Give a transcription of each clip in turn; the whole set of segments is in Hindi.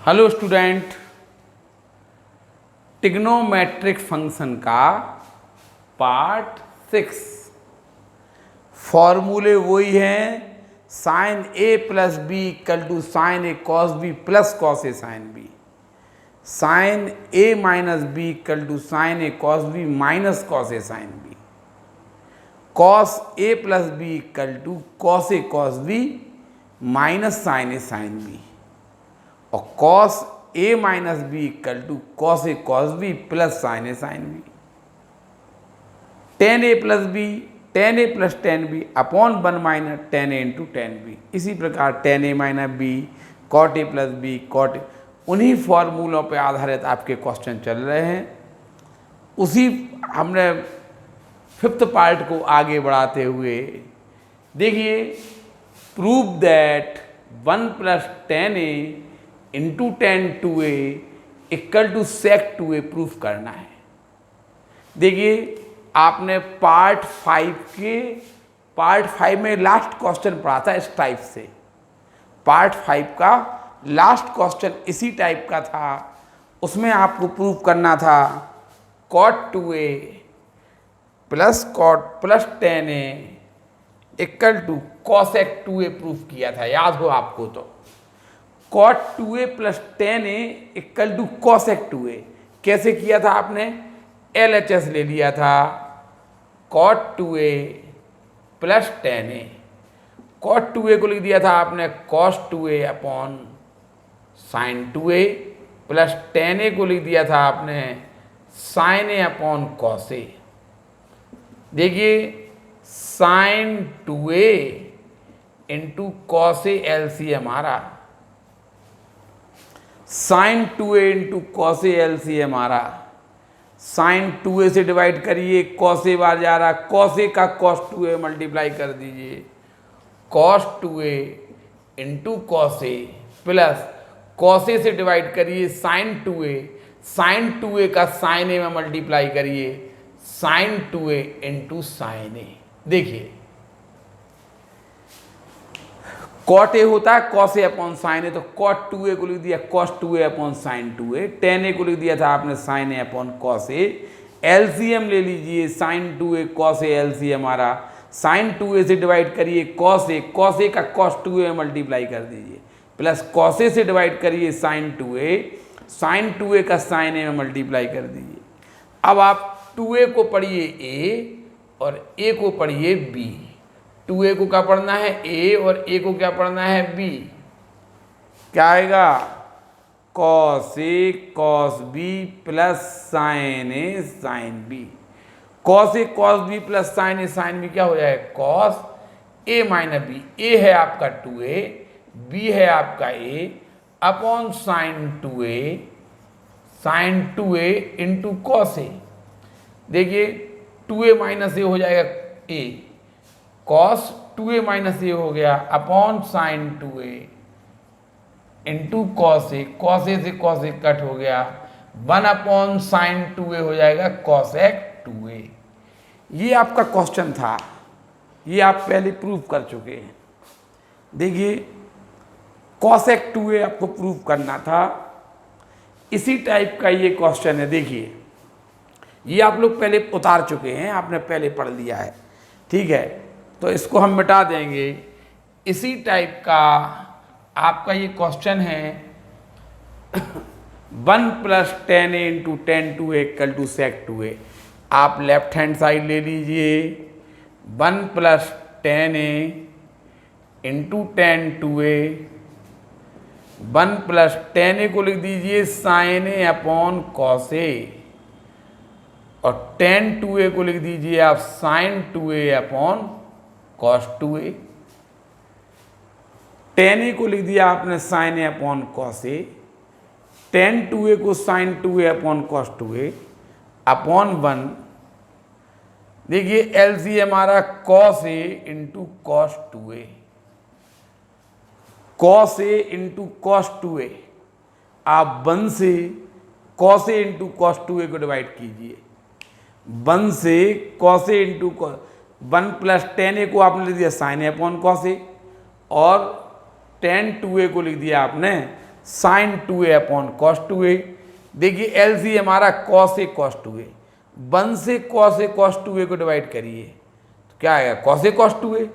हेलो स्टूडेंट, ट्रिग्नोमेट्रिक फंक्शन का पार्ट 6। फॉर्मूले वही हैं, sine a plus b equal to sine A cos b plus cos A sine b, sine a minus b equal to sine A cos b minus cos A sine b, cos A plus b equal to cos a cos b minus sine a sine b, और cos A minus b equal to cos a cos b plus sine a sine B, tan a plus b tan a plus tan B upon one minus tan A into tan b. इसी प्रकार tan a minus b cot a plus b cot, उन्हीं फॉर्मूलों पर आधारित आपके क्वेश्चन चल रहे हैं। उसी हमने फिफ्थ पार्ट को आगे बढ़ाते हुए देखिए, prove that one plus tan A into tan two a equal to sec two a proof करना है। देखिए, आपने पार्ट 5 में लास्ट क्वेश्चन पढ़ा था इस टाइप से। पार्ट 5 का लास्ट क्वेश्चन इसी टाइप का था। उसमें आपको प्रूफ करना था cot 2a plus cot plus tan a equal to cosec 2a proof किया था, याद हो आपको तो। Cot 2a plus tan a equal to cosec 2a कैसे किया था आपने? LHS ले लिया था, cot 2a plus tan a, cot 2a को लिख दिया था आपने cos 2a upon sine 2a, plus tan a को लिख दिया था आपने sine A upon cos a. देखिए, sign 2a into cos a LCM आ रहा, sine 2a into cos a LCM आ रहा। साइन 2a से डिवाइड करिए, कॉस ए बार जा रहा, कॉस ए का कॉस 2a मल्टीप्लाई कर दीजिए, cos 2a into cos A plus cos a से डिवाइड करिए साइन 2a, साइन 2a का साइन ए में मल्टीप्लाई करिए, साइन 2a इंटू साइन ए। देखिए, कॉट ए होता है cos a upon sine a, तो कॉट 2a को लिख दिया cos 2a upon sine 2a, tan a को लिख दिया था आपने sine A upon cos a. LCM ले लीजिए, sine 2a cos a LCM आ रहा, साइन 2a से डिवाइड करिए कॉस ए का कॉस 2a मल्टीप्लाई कर दीजिए, प्लस कॉस ए से डिवाइड करिए साइन 2a का साइन ए में मल्टीप्लाई कर दीजिए। अब आप 2a को पढ़िए a और a को पढ़िए b। 2a को क्या पढ़ना है a और a को क्या पढ़ना है b। क्या आएगा? Cos a cos b plus sine a sine b. Cos a cos b plus sine a sine b क्या हो जाएगा? Cos A minus b. A है आपका 2a, b है आपका a upon sine 2a into cos a. देखिए, 2a माइनस ए हो जाएगा a, cos 2a minus a हो गया upon sine 2a into cos a, cos a से कॉस ए कट हो गया, 1 अपॉन साइन 2a हो जाएगा कॉसेक 2a। ये आपका क्वेश्चन था, ये आप पहले प्रूफ कर चुके हैं। देखिए, कॉसेक 2a आपको प्रूफ करना था, इसी टाइप का ये क्वेश्चन है। देखिए, ये आप लोग पहले उतार चुके हैं, आपने पहले पढ़ लिया है, ठीक है, तो इसको हम मिटा देंगे। इसी टाइप का आपका ये क्वेश्चन है, 1 plus tan A into tan two a equal to sec 2a। आप लेफ्ट हैंड साइड ले लीजिए, 1 plus tan A into tan 2a, 1 plus tan a को लिख दीजिए sine A upon cos a, और टेन 2a को लिख दीजिए आप sine 2a upon cos 2a। Tan a को लिख दिया आपने साइन ए अपॉन कॉस ए, टेन 2a को sine 2a upon cos 2a upon 1। देखिए, LCM हमारा cos a into cos 2a, cos a into cos 2a। आप 1 से cos a into cos 2a को डिवाइड कीजिए, 1 से cos a into 1 plus tan a को आपने लिख दिया sign A upon cos a, और टेन 2a को लिख दिया आपने sign 2a upon cos 2a। देखिए एलसीएम हमारा कॉस ए कॉस 2a, 1 से कॉस ए कॉस 2a को डिवाइड करिए तो क्या आएगा cos a cos 2a।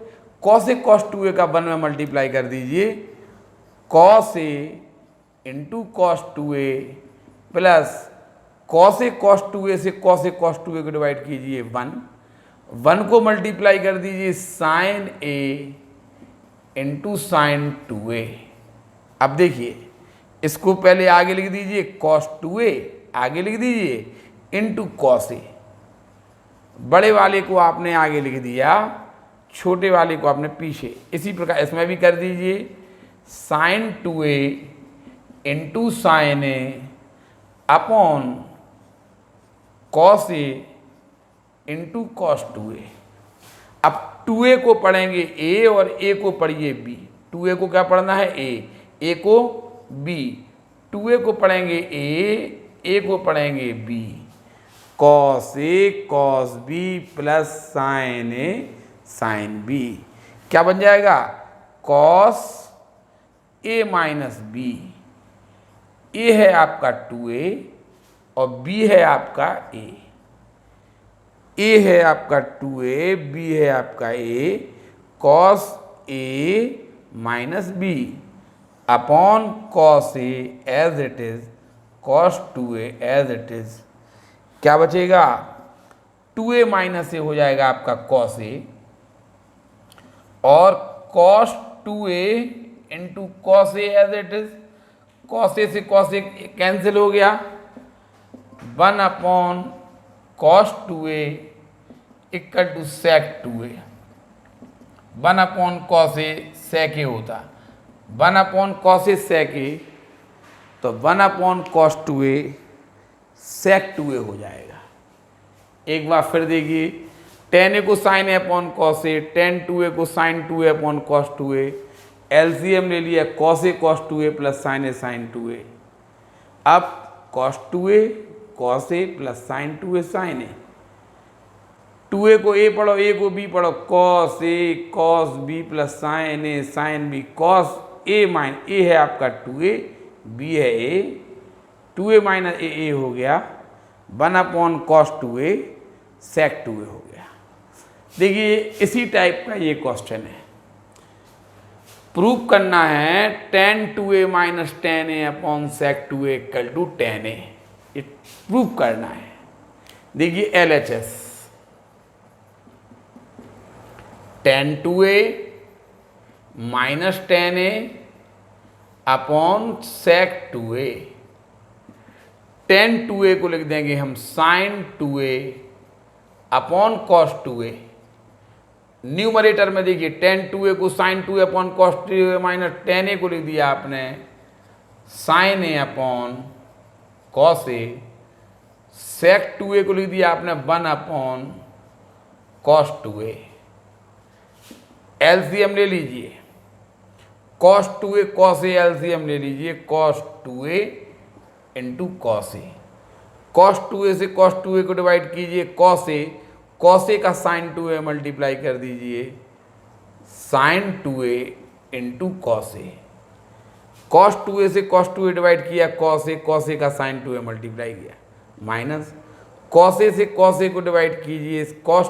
Cos a cos 2a का 1 में मल्टीप्लाई कर दीजिए, cos a into cos 2a plus cos a cos 2a से कॉस ए कॉस 2a को डिवाइड कीजिए 1 को मल्टीप्लाई कर दीजिए साइन ए इंटू साइन 2a। अब देखिए इसको पहले आगे लिख दीजिए कॉस 2a, आगे लिख दीजिए इंटू कॉस ए। बड़े वाले को आपने आगे लिख दिया, छोटे वाले को आपने पीछे। इसी प्रकार इसमें भी कर दीजिए sign 2a into sine A upon cos a into cos 2a। अब 2a को पढ़ेंगे a और a को पढ़िए b। 2a को क्या पढ़ना है a को b, 2a को पढ़ेंगे a को पढ़ेंगे b। Cos a cos b plus sine a sine b क्या बन जाएगा cos a minus b। a है आपका 2a और b है आपका a है आपका 2a, b है आपका a, cos a minus b upon cos A as it is, cos 2a as it is. क्या बचेगा 2a माइनस ए हो जाएगा आपका कॉस ए और cos 2a into cos A as it is. Cos a से कॉस ए कैंसिल हो गया, 1 upon cos 2a equal to sec 2a। 1 upon cos a sec a होता, 1 अपॉन कॉस ए सेक ए, तो 1 अपॉन कॉस 2a सेक 2a हो जाएगा। एक बार फिर देखिए टेन ए को साइन ए अपॉन कॉस ए, टेन 2a को sine 2a upon cos 2a। LCM ले लिया cos a cos 2a plus sine a sine 2a। अब कॉस 2a कॉस ए प्लस साइन 2a साइन ए। 2a को a पढ़ो, a को b पढ़ो, cos a cos b plus sine a sine b। Cos a minus a है आपका 2a, b है a, 2a माइनस a हो गया, 1 अपॉन कॉस 2a सेक 2a हो गया। देखिए इसी टाइप का ये क्वेश्चन है, प्रूव करना है tan 2a minus tan a upon sec 2a equal to tan a। ये प्रूव करना है। देखिए LHS tan 2a minus tan a upon sec 2a। tan 2a को लिख देंगे हम sign 2a upon cos 2a। Numerator में देखिए tan 2a को sine 2a upon cos 2a minus tan a को लिख दिया आपने sine a upon cos a। Sec 2a को लिख दिया आपने 1 अपॉन कॉस 2a। एलसीएम ले लीजिए cos 2a cos a, LCM ले लीजिए cos 2a into cos a. Cos 2a से कॉस 2a को डिवाइड कीजिए कॉस ए का साइन 2a मल्टीप्लाई कर दीजिए sign 2a into cos a. Cos 2a से कॉस 2a डिवाइड किया कॉस ए का साइन 2a मल्टीप्लाई किया माइनस कॉस ए से कॉस ए को डिवाइड कीजिए कॉस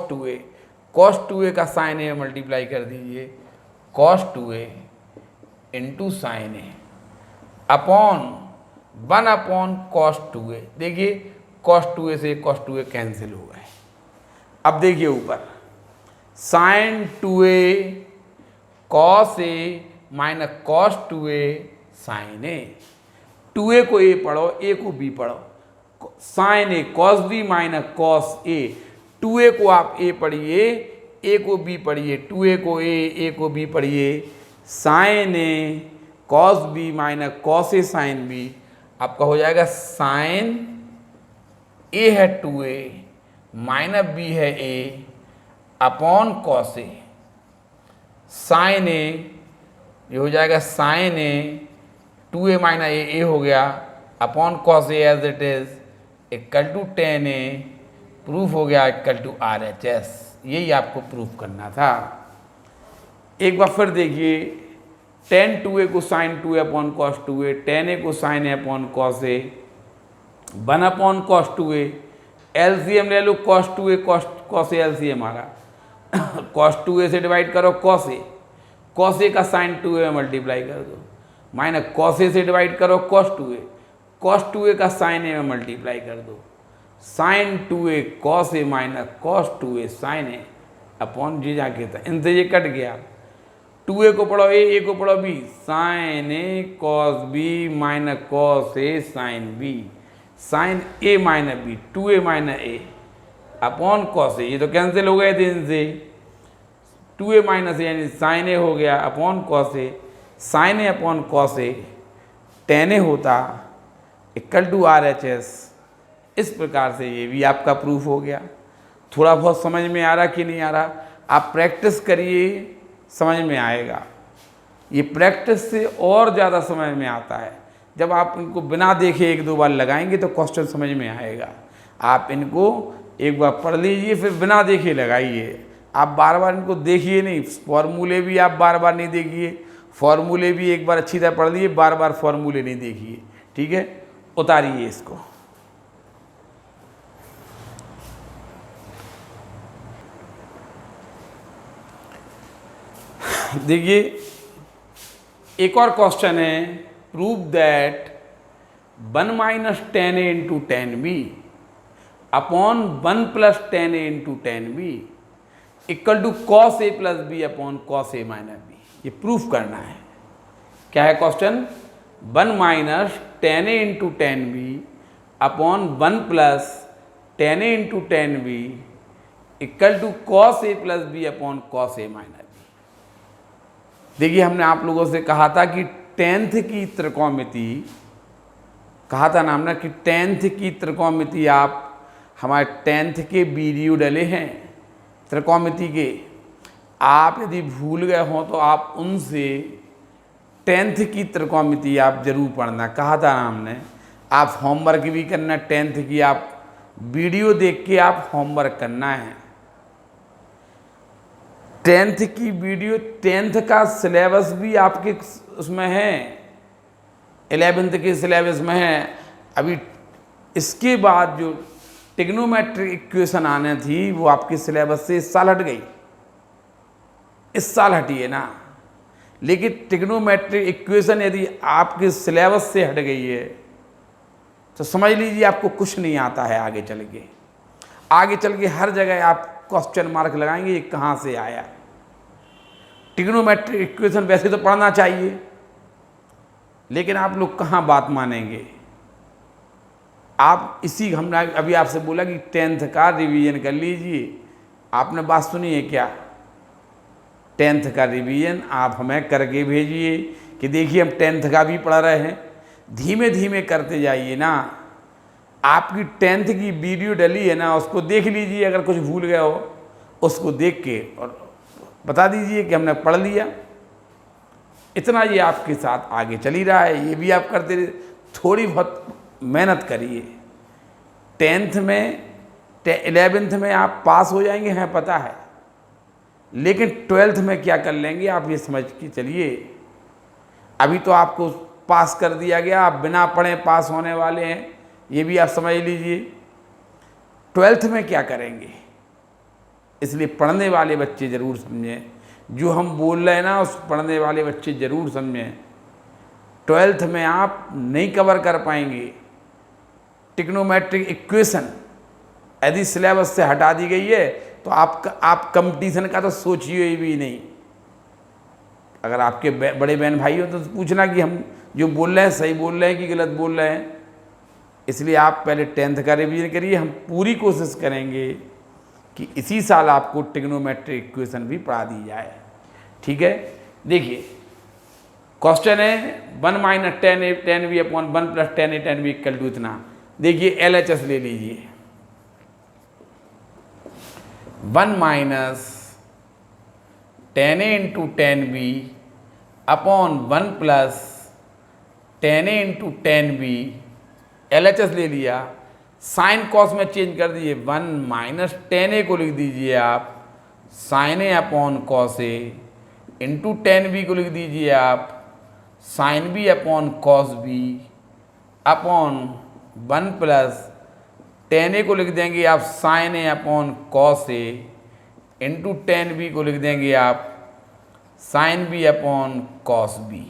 2a का साइन ए मल्टीप्लाई कर दीजिए कॉस 2a इंटू साइन ए अपॉन 1 अपॉन कॉस 2a। देखिए कॉस 2a से कॉस 2a कैंसिल हो गए। अब देखिए ऊपर साइन 2a कॉस ए माइनस कॉस 2a साइन ए। 2a को a पढ़ो, a को b पढ़ो, sine A cos b minus cos a। 2a को आप a पढ़िए, a को b पढ़िए, 2a को a को b पढ़िए, साइन ए कॉस b माइनस कॉस ए साइन b। आपका हो जाएगा साइन a है 2a माइनस b है a upon cos A. Sine a ये हो जाएगा sign A 2a minus a हो गया upon cos A as it is equal to tan a। Proof हो गया इक्वल टू RHS। यही आपको प्रूफ करना था। एक बार फिर देखिए टेन टू ए को sine two a upon cos two a, tan a को sine A upon cos a, 1 upon cos two a, LCM ले लो cos two a cos a LCM आ रहा कॉस टू ए से डिवाइड करो कॉस ए का साइन टू ए मल्टीप्लाई कर दो, माइनस कॉस ए से डिवाइड करो कॉस टू ए का साइन ए में मल्टीप्लाई कर दो, sign two a cos A minus cos two A sine A upon जी जाके था, इनसे ये कट गया, टू ए को पढ़ो ए को पढ़ो b, sine A cos b minus cos A sine b, sine a minus b, two a minus a upon cos a, ये तो कैंसिल हो गए थे इनसे, टू ए माइनस ए यानी साइन ए हो गया upon cos A, sine A upon cos A, tan A होता equal to R H S. इस प्रकार से ये भी आपका प्रूफ हो गया। थोड़ा बहुत समझ में आ रहा कि नहीं आ रहा, आप प्रैक्टिस करिए, समझ में आएगा। ये प्रैक्टिस से और ज़्यादा समझ में आता है। जब आप इनको बिना देखे एक दो बार लगाएंगे तो क्वेश्चन समझ में आएगा। आप इनको एक बार पढ़ लीजिए, फिर बिना देखे लगाइए। आप बार बार इनको देखिए नहीं, फॉर्मूले भी आप बार बार नहीं देखिए, फॉर्मूले भी एक बार अच्छी तरह पढ़ लीजिए, बार बार फॉर्मूले नहीं देखिए। ठीक है, उतारिए इसको। देखिए एक और क्वेश्चन है, prove that 1 minus tan A into tan B upon 1 plus tan A into tan B equal to cos A plus B upon cos A minus B. ये प्रूफ करना है। क्या है question? 1 minus tan A into tan B upon 1 plus tan A into tan B equal to cos A plus B upon cos A minus B. देखिए हमने आप लोगों से कहा था कि टेंथ की त्रिकोणमिति, कहा था ना हमने कि टेंथ की त्रिकोणमिति, आप हमारे टेंथ के वीडियो डले हैं त्रिकोणमिति के, आप यदि भूल गए हों तो आप उनसे टेंथ की त्रिकोणमिति आप जरूर पढ़ना। कहा था ना हमने, आप होमवर्क भी करना टेंथ की, आप वीडियो देख के आप होमवर्क करना है। टेंथ की वीडियो, टेंथ का सिलेबस भी आपके उसमें है, 11th के सिलेबस में है। अभी इसके बाद जो ट्रिग्नोमेट्रिक इक्वेशन आने थी वो आपके सिलेबस से इस साल हट गई, इस साल हटी है ना। लेकिन ट्रिग्नोमेट्रिक इक्वेशन यदि आपके सिलेबस से हट गई है तो समझ लीजिए आपको कुछ नहीं आता है। आगे चल के हर जगह आप क्वेश्चन मार्क लगाएंगे, ये कहाँ से आया। ट्रिग्नोमेट्रिक इक्वेशन वैसे तो पढ़ना चाहिए, लेकिन आप लोग कहाँ बात मानेंगे। आप इसी, हमने अभी आपसे बोला कि टेंथ का रिवीजन कर लीजिए, आपने बात सुनी है क्या? टेंथ का रिवीजन आप हमें करके भेजिए कि देखिए हम टेंथ का भी पढ़ रहे हैं। धीमे धीमे करते जाइए ना। आपकी टेंथ की वीडियो डली है ना, उसको देख लीजिए, अगर कुछ भूल गया हो उसको देख के और बता दीजिए कि हमने पढ़ लिया। इतना ये आपके साथ आगे चल ही रहा है, ये भी आप करते रहिए। थोड़ी बहुत मेहनत करिए। टेंथ में 11th में आप पास हो जाएंगे, हैं पता है, लेकिन 12th में क्या कर लेंगे आप ये समझ के चलिए। अभी तो आपको पास कर दिया गया, आप बिना पढ़े पास होने वाले हैं, ये भी आप समझ लीजिए। 12th में क्या करेंगे, इसलिए पढ़ने वाले बच्चे ज़रूर समझें। जो हम बोल रहे हैं ना, उस पढ़ने वाले बच्चे ज़रूर समझें। 12th में आप नहीं कवर कर पाएंगे ट्रिग्नोमेट्रिक इक्वेशन, यदि सिलेबस से हटा दी गई है तो आप कंपटीशन का तो सोचिए भी नहीं। अगर आपके बड़े बहन भाई हो तो पूछना कि हम जो बोल रहे हैं सही बोल रहे हैं कि गलत बोल रहे हैं। इसलिए आप पहले टेंथ का रिवीजन करिए। हम पूरी कोशिश करेंगे कि इसी साल आपको ट्रिग्नोमेट्रिक इक्वेशन भी पढ़ा दी जाए। ठीक है, देखिए क्वेश्चन है 1 minus tan B upon 1 plus tan a tan B equal to इतना। देखिए LHS ले लीजिए, 1 माइनस टेन ए into tan B upon 1 plus tan ए इंटू टेन बी। LHS ले लिया, साइन कॉस में चेंज कर दीजिए, 1 माइनस टेन ए को लिख दीजिए आप sine A upon cos a into tan b को लिख दीजिए आप sine b upon cos b upon 1 plus tan a को लिख देंगे आप sine A upon cos a into tan b को लिख देंगे आप sine b upon cos b.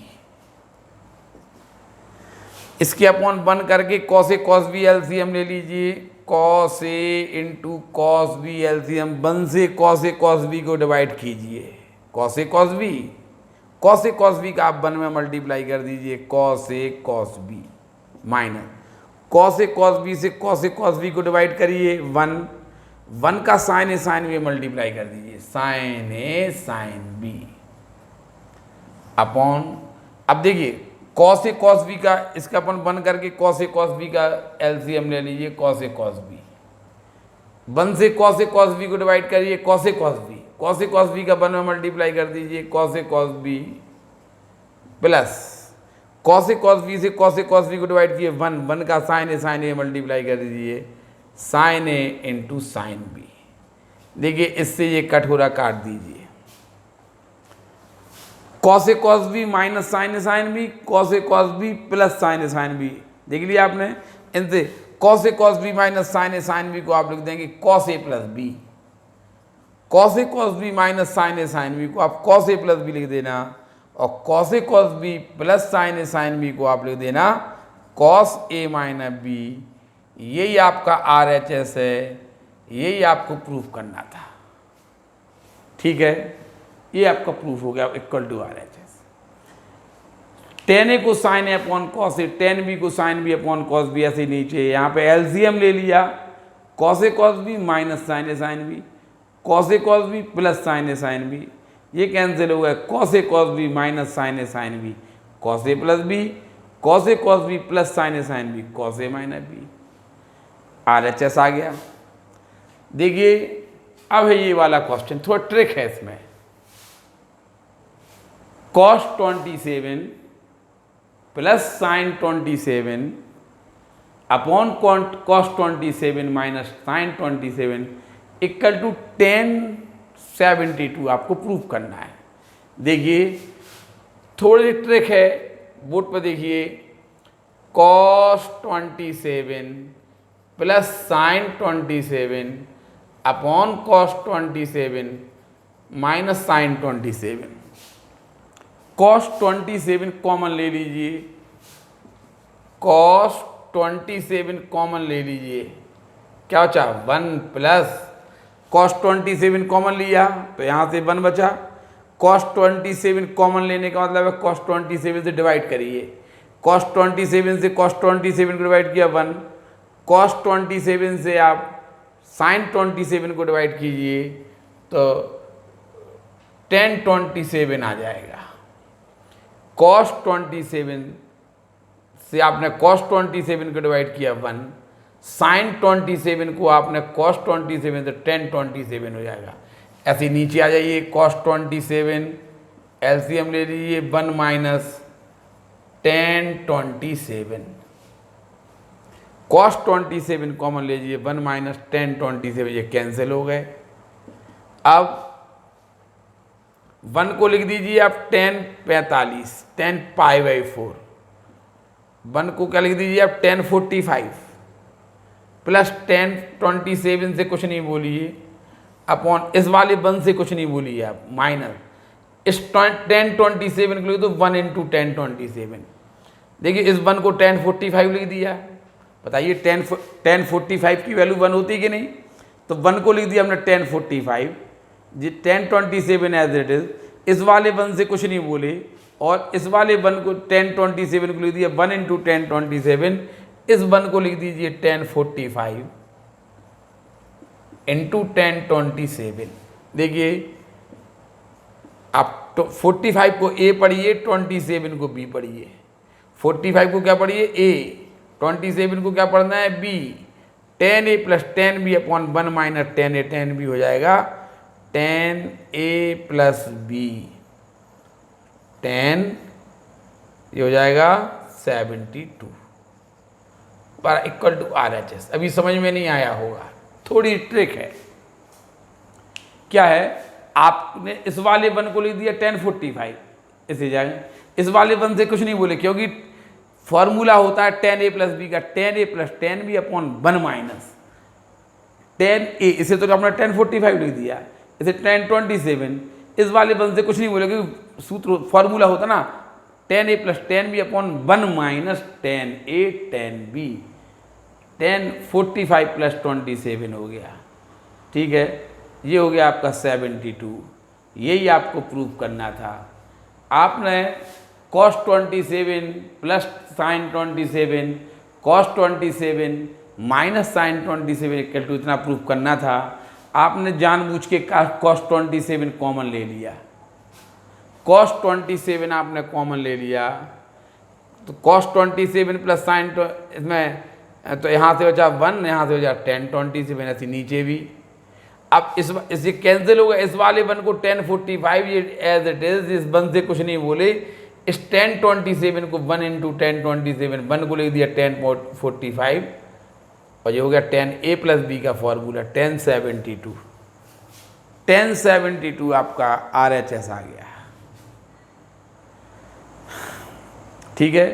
इसके अपॉन 1 करके cos a cos b LCM ले लीजिए, cos a into cos b LCM 1 से कॉस बी को डिवाइड कीजिए, कॉस ए कॉस बी का आप 1 में मल्टीप्लाई कर दीजिए, cos a cos b minus cos a cos b को डिवाइड करिए 1 का sign a sine B multiply कर दीजिए, sine a sine b upon, अब देखिए कॉस ए कॉस बी का इसका अपन 1 करके कॉस ए कॉस बी का एलसीएम ले लीजिए, कॉस ए कॉस बी 1 से कॉस ए कॉस बी को डिवाइड करिए, कॉस ए कॉस बी का 1 में मल्टीप्लाई कर दीजिए, cos a cos b plus cos a cos B से कॉस ए कॉस बी को डिवाइड किए 1 का साइन ए मल्टीप्लाई कर दीजिए, साइन ए इंटू साइन बी। देखिए इससे ये कट हो रहा, काट दीजिए, cos a cos b minus sine b, cos a cos b plus sine b. देख लिया आपने, इनसे cos a cos b minus sine b को आप लिख देंगे cos A plus b, cos a cos b minus sine b को आप कॉस ए प्लस बी लिख देना, और cos a cos b plus sine b को आप लिख देना कॉस ए माइनस बी। यही आपका RHS है, यही आपको प्रूफ करना था, ठीक है, ये आपका प्रूफ हो गया equal to RHS। Tan a को साइन ए अपॉन कॉस ए, टेन बी को sine b upon cos b, ऐसे नीचे यहाँ पे एलसीएम ले लिया, cos a cos b minus sine b, cos a cos b plus sine b, ये कैंसिल हो गया, cos a cos b minus sine b, cos A plus b, cos a cos b plus sine b, cos A minus B, RHS आ गया। देखिए अब है ये वाला क्वेश्चन, थोड़ा ट्रिक है इसमें, cos 27 plus sine 27 upon cos 27 minus sine 27 equal to 1072 आपको प्रूफ करना है। देखिए थोड़ी ट्रिक है, बोर्ड पर देखिए, cos 27 plus sine 27 upon cos 27 minus sine 27, cos 27 common ले लीजिए, cos 27 कॉमन ले लीजिए, क्या बचा 1 प्लस cos 27 कॉमन लिया तो यहाँ से 1 बचा, cos 27 कॉमन लेने का मतलब है cos 27 से डिवाइड करिए, cos 27 से cos 27 को डिवाइड किया 1, cos 27 से आप sin 27 को डिवाइड कीजिए तो 1027 आ जाएगा। cos 27 से आपने cos 27 को डिवाइड किया 1, sin 27 को आपने cos 27 से 1027 हो जाएगा। ऐसे नीचे आ जाइए, cos 27 एलसीएम ले लीजिए 1 माइनस 1027, cos 27 कॉमन लीजिए 1 माइनस 1027, ये कैंसिल हो गए। अब 1 को लिख दीजिए आप 1045, 10 पाई बाई 4, 1 को क्या लिख दीजिए आप 1045 प्लस 1027 से कुछ नहीं बोलिए, अपॉन इस वाले 1 से कुछ नहीं बोलिए आप, माइनस इस 1027 को लिख दो 1 इंटू 1027। देखिए इस 1 को 1045 लिख दिया, बताइए 1045 की वैल्यू 1 होती कि नहीं, तो 1 को लिख दिया हमने 1045, जी 1027 एज इट इज, इस वाले 1 से कुछ नहीं बोले, और इस वाले 1 को 1027 को लिख दिया 1 इंटू 1027, इस 1 को लिख दीजिए 1045 इंटू 1027। देखिए आप 45 को ए पढ़िए, 27 को बी पढ़िए, 45 को क्या पढ़िए ए, 27 को क्या पढ़ना है B, 10a plus 10b upon 1 minus 10a, 10b हो जाएगा 10a प्लस b, 10 ये हो जाएगा 72 पर इक्वल टू RHS। अभी समझ में नहीं आया होगा, थोड़ी ट्रिक है, क्या है आपने इस वाले वन को लिख दिया tan 45, इसे जाए इस वाले वन से कुछ नहीं बोले, क्योंकि फॉर्मूला होता है tan a प्लस बी का, tan a plus tan b upon 1 minus tan a, इसे तो आपने tan 45 लिख दिया, इसे tan 27, इस वाले वन से कुछ नहीं बोले क्योंकि सूत्र फॉर्मूला होता ना tan a plus tan b upon 1 minus tan a tan b, tan 45 plus 27 हो गया। ठीक है, ये हो गया आपका 72, यही आपको प्रूव करना था। आपने cos 27 plus sin 27 cos 27 minus sin 27 equal to इतना प्रूफ करना था। आपने जानबूझ के cos 27 कॉमन ले लिया, cos 27 आपने कॉमन ले लिया, तो cos 27 प्लस sin इसमें तो यहाँ से बचा 1, यहाँ से बचा tan 27, ऐसे नीचे भी। अब इसे कैंसिल होगा, इस वाले वन को tan 45 ये एज इट इज, इस वन से कुछ नहीं बोले, इस tan 27 को 1 इंटू tan 27 1 को लिख दिया tan 45, और ये हो गया tan a प्लस बी का फॉर्मूला tan 72, tan 72 आपका RHS आ गया। ठीक है,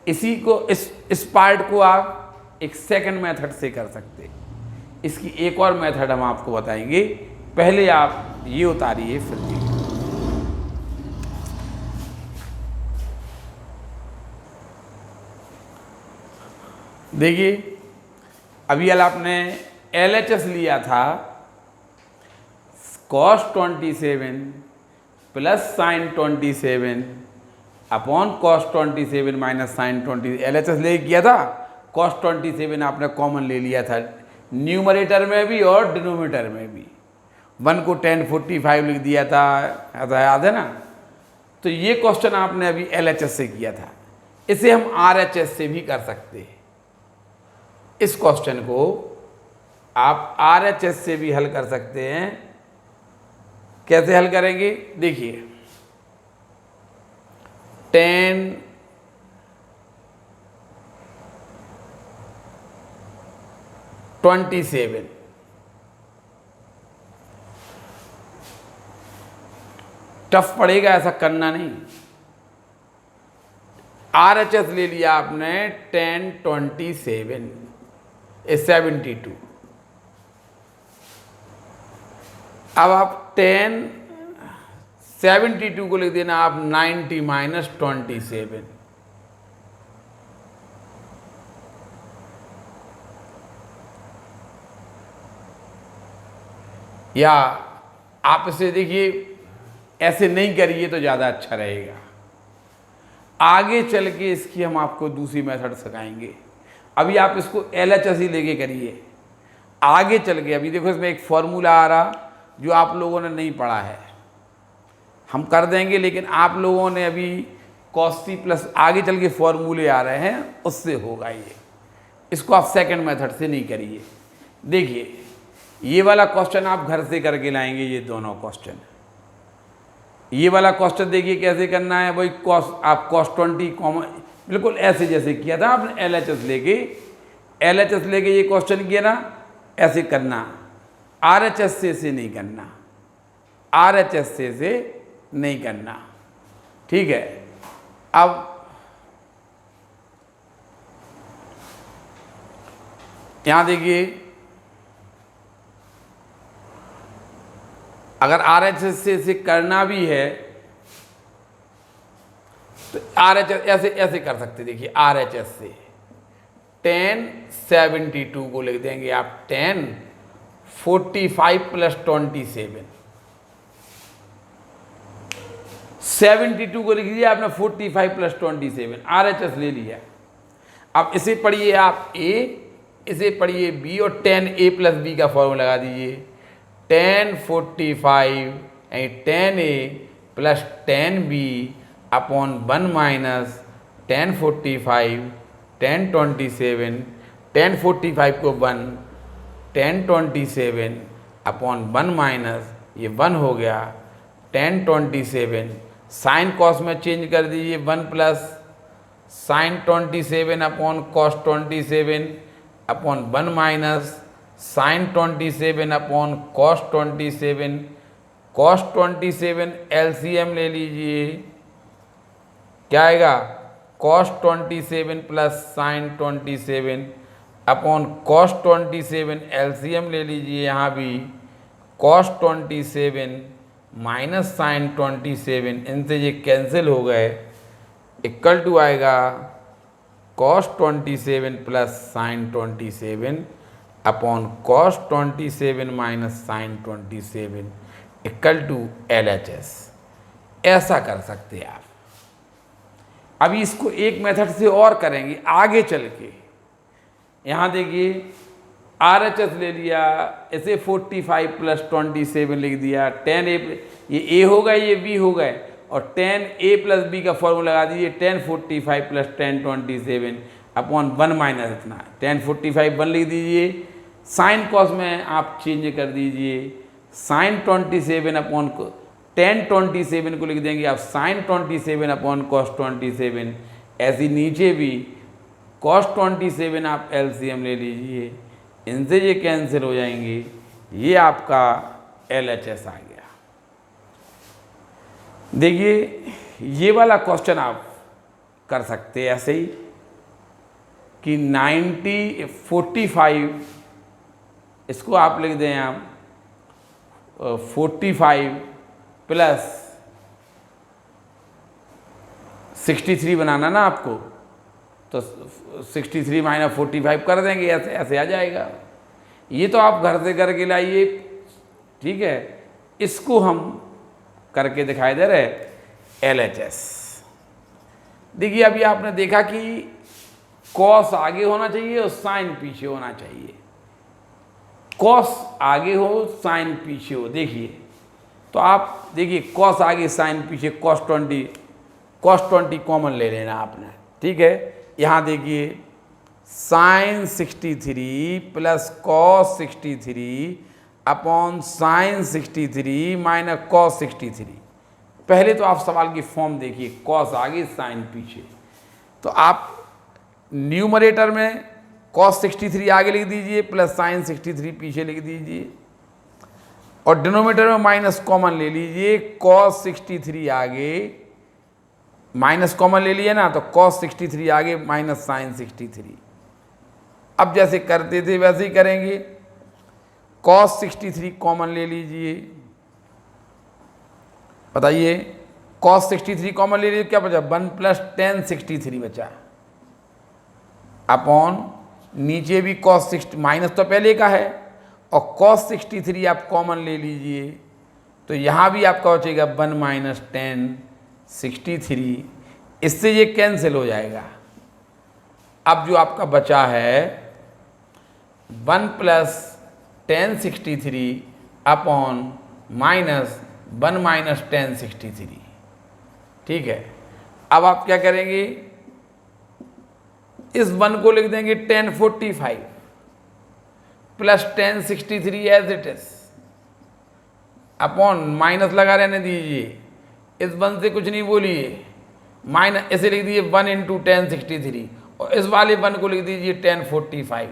इसी को इस पार्ट को आप एक सेकंड मेथड से कर सकते हैं। इसकी एक और मेथड हम आपको बताएंगे, पहले आप ये उतारिए फिर देखिए। अभी आपने LHS लिया था cos 27 plus sin 27 upon cos 27 minus sin 20, LHS ले किया था, cos 27 आपने कॉमन ले लिया था न्यूमरेटर में भी और डिनोमिनेटर में भी, 1 को tan 45 लिख दिया था, याद है ना। तो ये क्वेश्चन आपने अभी LHS से किया था, इसे हम RHS से भी कर सकते हैं। इस क्वेश्चन को आप RHS से भी हल कर सकते हैं। कैसे हल करेंगे देखिए, tan 27 टफ पड़ेगा, ऐसा करना नहीं। RHS ले लिया आपने tan 27 72, अब आप tan 72 को लिख देना आप 90 माइनस 27, या आप इसे देखिए ऐसे नहीं करिए तो ज़्यादा अच्छा रहेगा। आगे चल के इसकी हम आपको दूसरी मेथड सिखाएंगे, अभी आप इसको LHS ही लेके करिए। आगे चल के अभी देखो इसमें एक फॉर्मूला आ रहा जो आप लोगों ने नहीं पढ़ा है, हम कर देंगे, लेकिन आप लोगों ने अभी cos c प्लस आगे चल के फॉर्मूले आ रहे हैं, उससे होगा ये। इसको आप सेकंड मेथड से नहीं करिए। देखिए ये वाला क्वेश्चन आप घर से करके लाएंगे, ये दोनों क्वेश्चन। ये वाला क्वेश्चन देखिए कैसे करना है, वही आप cos 20 कॉमन बिल्कुल ऐसे जैसे किया था आपने LHS लेके ये क्वेश्चन किया ना, ऐसे करना। RHS से नहीं करना, RHS से नहीं करना। ठीक है, अब यहां देखिए, अगर RHS से करना भी है तो RHS ऐसे कर सकते। देखिए RHS से tan 72 को लिख देंगे आप tan 45 प्लस 27, 72 को लिख दिया आपने 45 प्लस 27, RHS ले लिया। अब इसे पढ़िए आप A, इसे पढ़िए B, और tan A प्लस B का फॉर्मूला लगा दीजिए। tan 45 tan A plus tan B upon 1 minus tan 45 tan 27, tan 45 को 1 tan 27 अपॉन 1 माइनस ये 1 हो गया tan 27, साइन कॉस में चेंज कर दीजिए 1 plus sine 27 upon cos 27 upon 1 minus sine 27 upon cos 27 cos 27 LCM ले लीजिए, क्या आएगा cos 27 plus sin 27 upon cos 27 LCM ले लीजिए, यहाँ भी cos 27 माइनस sin 27, इनसे ये कैंसिल हो गए, इक्वल टू आएगा cos 27 plus sin 27 upon cos 27 minus sin 27 equal to LHS। ऐसा कर सकते हैं आप। अभी इसको एक मेथड से और करेंगे आगे चल के। यहाँ देखिए RHS ले लिया, इसे 45 प्लस 27 लिख दिया, 10A, ये A हो गए, ये B हो गए, और 10A प्लस B का फॉर्मूला लगा दीजिए, 10 45 प्लस 10 27 अपॉन 1 माइनस इतना, 10 45 1 लिख दीजिए, साइन कॉस में आप चेंज कर दीजिए, साइन 27 अपॉन 10 27 को लिख देंगे आप साइन 27 अपॉन कॉस 27, ऐसी नीचे भी कॉस 27 आप LCM ले लीजिए, इनसे ये कैंसिल हो जाएंगे, ये आपका LHS आ गया। देखिए ये वाला क्वेश्चन आप कर सकते हैं ऐसे ही कि 45, इसको आप लिख दें आप 45 प्लस 63 बनाना ना आपको, तो 63 माइनस 45 कर देंगे, ऐसे ऐसे आ जाएगा। ये तो आप घर से करके लाइए, ठीक है। इसको हम करके दिखाई दे रहे LHS। देखिए अभी आपने देखा कि कॉस आगे होना चाहिए और साइन पीछे होना चाहिए, कॉस आगे हो साइन पीछे हो। देखिए तो आप देखिए कॉस आगे साइन पीछे, cos 20 कॉमन ले लेना आपने, ठीक है। यहाँ देखिए sine 63 plus cos 63 upon sine 63 minus cos 63। पहले तो आप सवाल की फॉर्म देखिए, कॉस आगे साइन पीछे, तो आप न्यूमरेटर में cos 63 आगे लिख दीजिए प्लस साइन 63 पीछे लिख दीजिए, और डिनोमिनेटर में माइनस कॉमन ले लीजिए, cos 63 आगे माइनस कॉमन ले लिए ना, तो cos 63 आगे माइनस साइन 63। अब जैसे करते थे वैसे ही करेंगे, cos 63 कॉमन ले लीजिए, बताइए cos 63 कॉमन ले लीजिए, क्या बचा 1 प्लस tan 63 बचा, अपॉन नीचे भी cos 60 माइनस तो पहले का है, और cos 63 आप कॉमन ले लीजिए, तो यहाँ भी आपका बचेगा 1 माइनस tan 63, इससे ये कैंसिल हो जाएगा। अब जो आपका बचा है 1 plus tan 63 upon minus 1 minus tan 63, ठीक है। अब आप क्या करेंगे, इस 1 को लिख देंगे tan 45 plus tan 63 as it is, upon minus लगा रहने दीजिए, इस 1 से कुछ नहीं बोलिए, माइनस ऐसे लिख दीजिए 1 इंटू tan 63, और इस वाले 1 को लिख दीजिए tan 45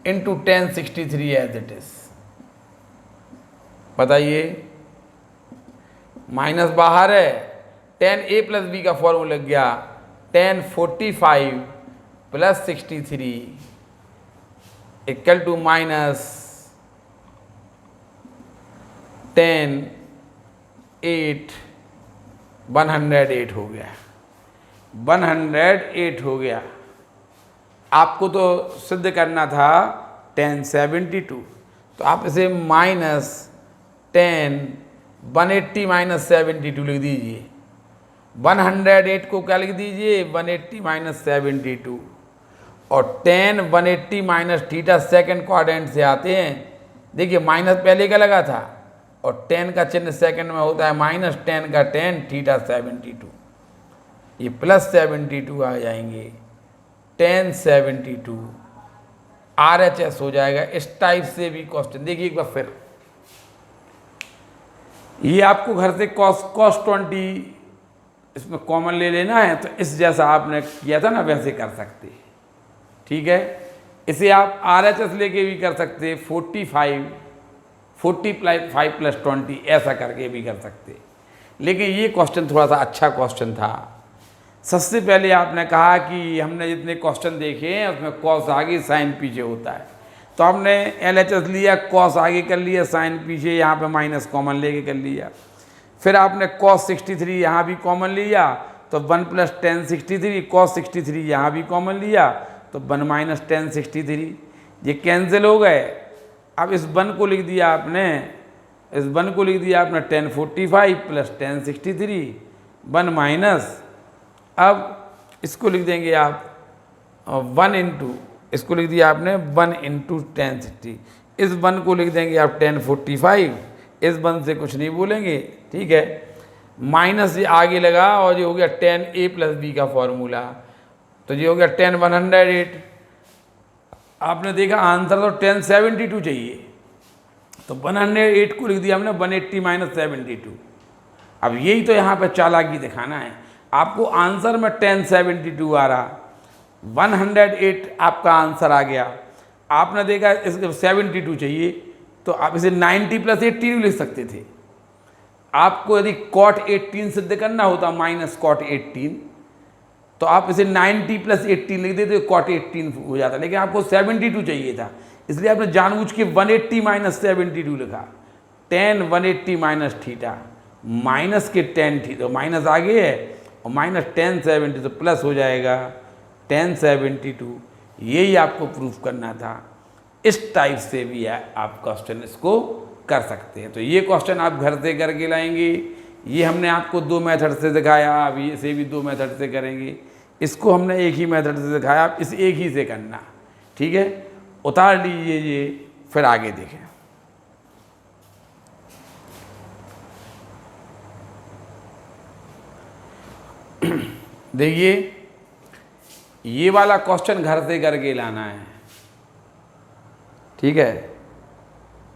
into tan 63 as it is. बताइए माइनस बाहर है, tan A प्लस B का फॉर्मूला लग गया, tan 45 plus 63 equal to minus tan 8, 108 हो गया, 108 हो गया। आपको तो सिद्ध करना था tan 72, तो आप इसे माइनस tan 180 माइनस 72 लिख दीजिए, 108 को क्या लिख दीजिए 180 माइनस 72, और tan 180 minus theta second quadrant से आते हैं। देखिए माइनस पहले का लगा था, और tan का चिन्ह सेकंड में होता है, माइनस tan का tan थीटा 72, ये प्लस 72 आ जाएंगे, tan 72 RHS हो जाएगा। इस टाइप से भी क्वेश्चन देखिए एक बार फिर, ये आपको घर से cos 20 इसमें कॉमन ले लेना है, तो इस जैसा आपने किया था ना वैसे कर सकते, ठीक है। इसे आप RHS लेके भी कर सकते, 45 + 20 ऐसा करके भी कर सकते। लेकिन ये क्वेश्चन थोड़ा सा अच्छा क्वेश्चन था। सबसे पहले आपने कहा कि हमने जितने क्वेश्चन देखे हैं उसमें कॉस आगे साइन पीछे होता है, तो हमने LHS लिया, कॉस आगे कर लिया, साइन पीछे, यहाँ पे माइनस कॉमन लेके कर लिया। फिर आपने cos 63 यहाँ भी कॉमन लिया तो 1 + tan 63, cos 63 यहाँ भी कॉमन लिया तो 1 - tan 63, ये कैंसिल हो गए। अब इस 1 को लिख दिया आपने, इस 1 को लिख दिया आपने tan 45 + tan 63 1 माइनस, अब इसको लिख देंगे आप 1 इंटू, इसको लिख दिया आपने 1 इंटू tan 60, इस 1 को लिख देंगे आप tan 45, इस 1 से कुछ नहीं बोलेंगे, ठीक है। माइनस ये आगे लगा और ये हो गया tan A + B का फॉर्मूला, तो ये हो गया tan 108। आपने देखा आंसर तो tan 72 चाहिए, तो 108 को लिख दिया हमने 180 - 72। अब यही तो यहाँ पे चालाकी दिखाना है आपको, आंसर में tan 72 आ रहा, 108 आपका आंसर आ गया। आपने देखा इसके 72 चाहिए तो आप इसे 90 + 18 भी लिख सकते थे। आपको यदि cot 18 सिद्ध करना होता -cot 18, तो आप इसे 90 + 18 लिख देते तो cot 18 हो जाता, लेकिन आपको 72 चाहिए था, इसलिए आपने जानबूझ के 180 - 72 लिखा। tan 180 - थीटा माइनस के tan थीटा, माइनस आगे है और माइनस tan 70 तो प्लस हो जाएगा tan 72। यही आपको प्रूफ करना था। इस टाइप से भी आप क्वेश्चन इसको कर सकते हैं। तो ये क्वेश्चन आप घर से करके लाएंगे। ये हमने आपको 2 मेथड से दिखाया, अब इसे भी 2 मेथड से करेंगे। इसको हमने एक ही मेथड से दिखाया, आप इस एक ही से करना, ठीक है। उतार लीजिए ये, फिर आगे देखें। देखिए ये वाला क्वेश्चन घर से करके लाना है, ठीक है।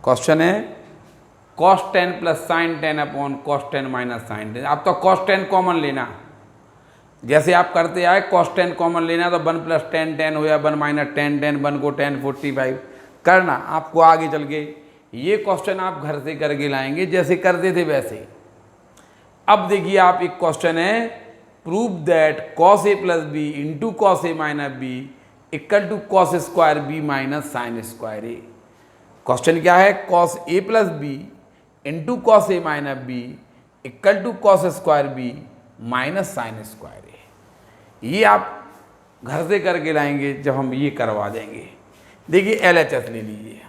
क्वेश्चन है cos 10 + sin 10 / cos 10 - sin 10। अब तो cos 10 कॉमन लेना, जैसे आप करते आए cos 10 कॉमन लेना, तो 1 + tan 10 हो या 1 - tan 10, 1 को tan 45 करना आपको आगे चल के। ये क्वेश्चन आप घर से करके लाएंगे जैसे करते थे वैसे। अब देखिए आप एक क्वेश्चन है, prove that cos A + B into cos A - B equal to cos square B - sin square A। Question क्या है, cos A + B into cos A - B equal to cos square B - sin square A। ये आप घर से करके लाएंगे जब हम ये करवा देंगे। देखिए LHS ले लीजिए,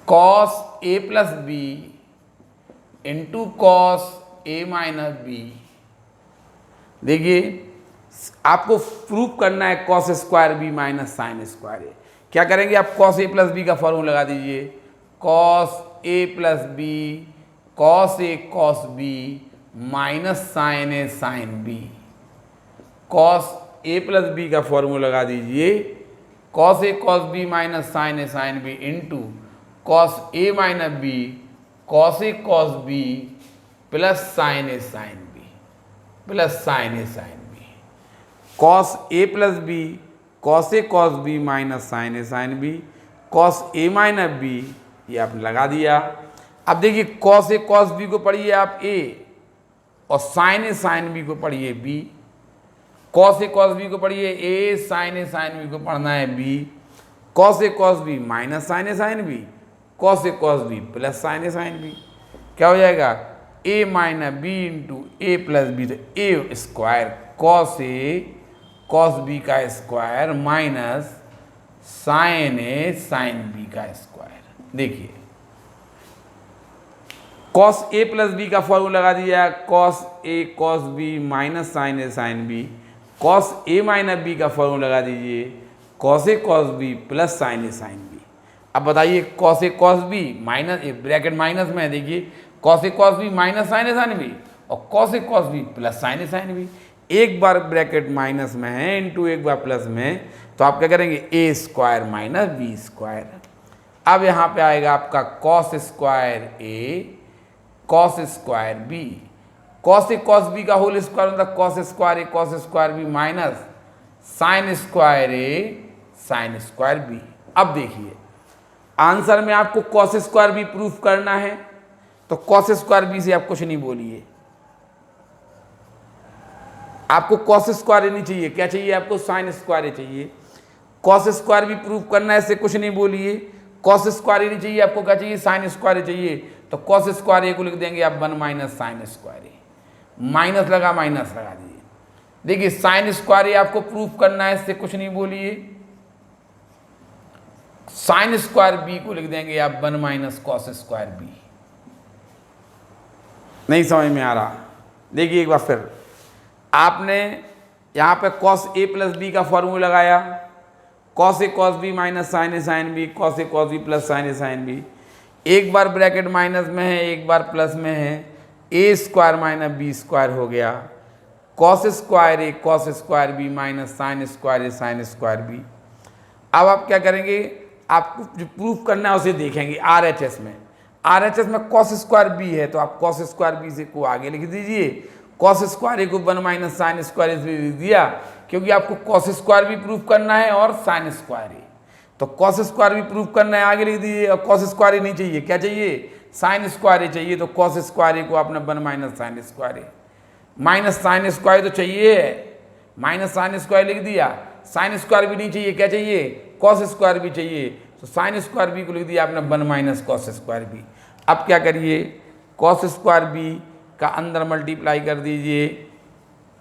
cos A + B into cos A - B। देखिए आपको प्रूफ करना है cos square B - sin square A। क्या करेंगे आप, cos A + B का फॉर्मूला लगा दीजिए, cos A + B cos A cos B sin A sin B। cos A + B का फॉर्मूला लगा दीजिए, cos A cos B sin A sin B into cos A - B cos A cos B sin A sin B sin A sin B। cos A + B cos A cos B sin A sin B cos A - B, ये आपने लगा दिया। अब देखिए cos A cos B को पढ़िए आप A और sin A sin B को पढ़िए B। cos A cos B को पढ़िए A, sin A sin B को पढ़ना है B। cos A cos B sin A sin B, cos A cos B sin A sin B। क्या हो जाएगा, A - B into A + B, तो A square cos A cos B का square minus sin A sin B का स्क्वायर। देखिए cos A + B का फॉर्मूला लगा दिया, cos A cos B sin A sin B। cos A - B का फॉर्मूला लगा दीजिए, cos A cos B sin A sin B। अब बताइए cos A cos B minus, एक ब्रैकेट माइनस में है, देखिए cos A cos B sin A sin B और cos A cos B sin A sin B। एक बार ब्रैकेट माइनस में है इंटू एक बार प्लस में, तो आप क्या करेंगे, A स्क्वायर - B स्क्वायर। अब यहाँ पे आएगा आपका cos square A cos square B। cos A cos B का होल स्क्वायर मतलब cos square A cos square B minus sin square A sin square B। अब देखिए आंसर में आपको कॉस स्क्वायर बी प्रूफ करना है, तो कॉस स्क्वायर बी से आप कुछ नहीं बोलिए, आपको कॉस स्क्वायर ही नहीं चाहिए, क्या चाहिए आपको, साइन स्क्वायर ही चाहिए। कॉस स्क्वायर भी प्रूफ करना है, इससे कुछ नहीं बोलिए, कॉस स्क्वायर ही नहीं चाहिए आपको, क्या चाहिए, साइन स्क्वायर ही चाहिए। तो कॉस स्क्वायर ए को लिख देंगे आप 1 minus sine square a, minus लगा माइनस लगा दीजिए। देखिए साइन स्क्वायर ए आपको प्रूफ करना है, इससे कुछ नहीं बोलिए, साइन स्क्वायर बी को लिख देंगे आप 1 माइनस कॉस स्क्वायर बी। नहीं समझ में आ रहा, देखिए एक बार फिर, आपने यहाँ पे कॉस ए प्लस बी का फॉर्मूला लगाया, cos a cos b minus sine a sine b, cos a cos b plus sine a sine B, एक बार ब्रैकेट माइनस में है एक बार प्लस में है, a square minus b square हो गया, cos square a cos square b minus sine square a sine square b. अब आप क्या करेंगे, आपको जो प्रूफ करना है उसे देखेंगे आरएचएस में, आरएचएस में कॉस स्क्वायर बी है तो आप कॉस स्क्वायर बी से को आगे लिख दीजिए, कॉस स्क्वायर ए को 1 माइनस साइन स्क्वायर ए लिख दिया, क्योंकि आपको कॉस स्क्वायर भी प्रूफ करना है और साइन स्क्वायर ए, तो कॉस स्क्वायर भी प्रूफ करना है आगे लिख दीजिए, और कॉस स्क्वायर ए नहीं चाहिए, क्या चाहिए, साइन स्क्वायर ए चाहिए, तो कॉस स्क्वायर ए को आपने 1 minus sine square a, minus sine square तो चाहिए, माइनस साइन स्क्वायर लिख दिया, साइन स्क्वायर भी नहीं चाहिए, क्या चाहिए, कॉस स्क्वायर भी चाहिए, तो साइन स्क्वायर बी को लिख दिया आपने 1 माइनस कॉस स्क्वायर बी। अब क्या करिए, कॉस स्क्वायर बी का अंदर मल्टीप्लाई कर दीजिए,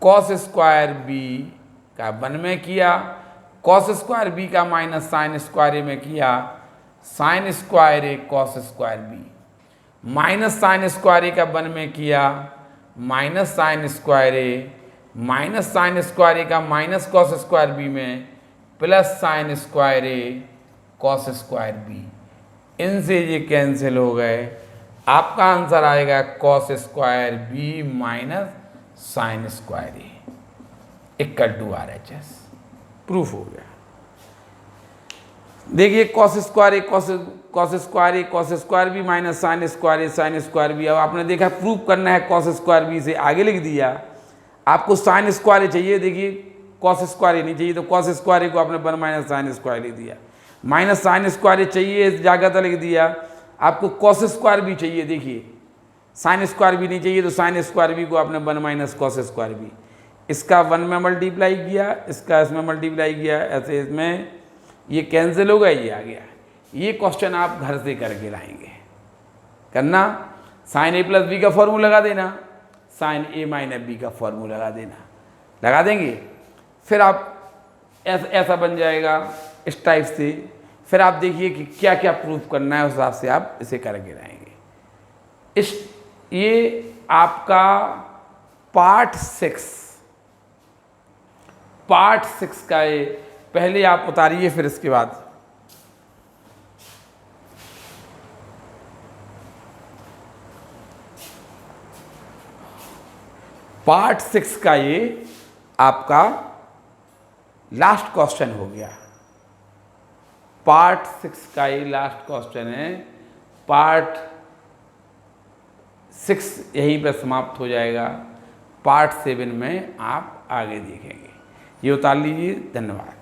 कॉस स्क्वायर बी का 1 में किया, कॉस स्क्वायर बी का माइनस साइन स्क्वायर ए में किया, sine square a cos square b, minus sine square a का 1 में किया, minus sine square a, minus sine square a का माइनस कॉस स्क्वायर बी में, plus sine square a cos square b, इनसे ये कैंसिल हो गए, आपका आंसर आएगा cos square b minus sine square a equal to RHS, proof हो गया। देखिए cos square a cos square a cos square b minus sine square a sine square b. अब आपने देखा प्रूफ करना है कॉस स्क्वायर बी से आगे लिख दिया, आपको साइन स्क्वायर ए चाहिए, देखिए कॉस स्क्वायर ए नहीं चाहिए, तो कॉस स्क्वायर ए को आपने 1 माइनस साइन स्क्वायर लिख दिया, माइनस साइन स्क्वायर ए चाहिए जाकर लिख दिया, आपको कॉस स्क्वायर भी चाहिए, देखिए साइन स्क्वायर भी नहीं चाहिए, तो साइन स्क्वायर बी को आपने 1 माइनस कॉस स्क्वायर बी, इसका 1 में मल्टीप्लाई किया, इसका इसमें मल्टीप्लाई किया, ऐसे इसमें ये कैंसिल हो गया, ये आ गया। ये क्वेश्चन आप घर से करके लाएंगे, करना साइन ए प्लस बी का फॉर्मूला लगा देना, साइन ए माइनस बी का फॉर्मूला लगा देना, लगा देंगे, फिर आप ऐसा बन जाएगा इस टाइप से। फिर आप देखिए कि क्या क्या प्रूफ करना है, उस हिसाब से आप इसे करके लाएंगे। ये आपका पार्ट 6 का ये पहले आप उतारिए, फिर इसके बाद पार्ट 6 का ये आपका लास्ट क्वेश्चन हो गया। पार्ट 6 का ये लास्ट क्वेश्चन है, पार्ट 6 यहीं पर समाप्त हो जाएगा, पार्ट 7 में आप आगे देखेंगे। ये उतार लीजिए, धन्यवाद।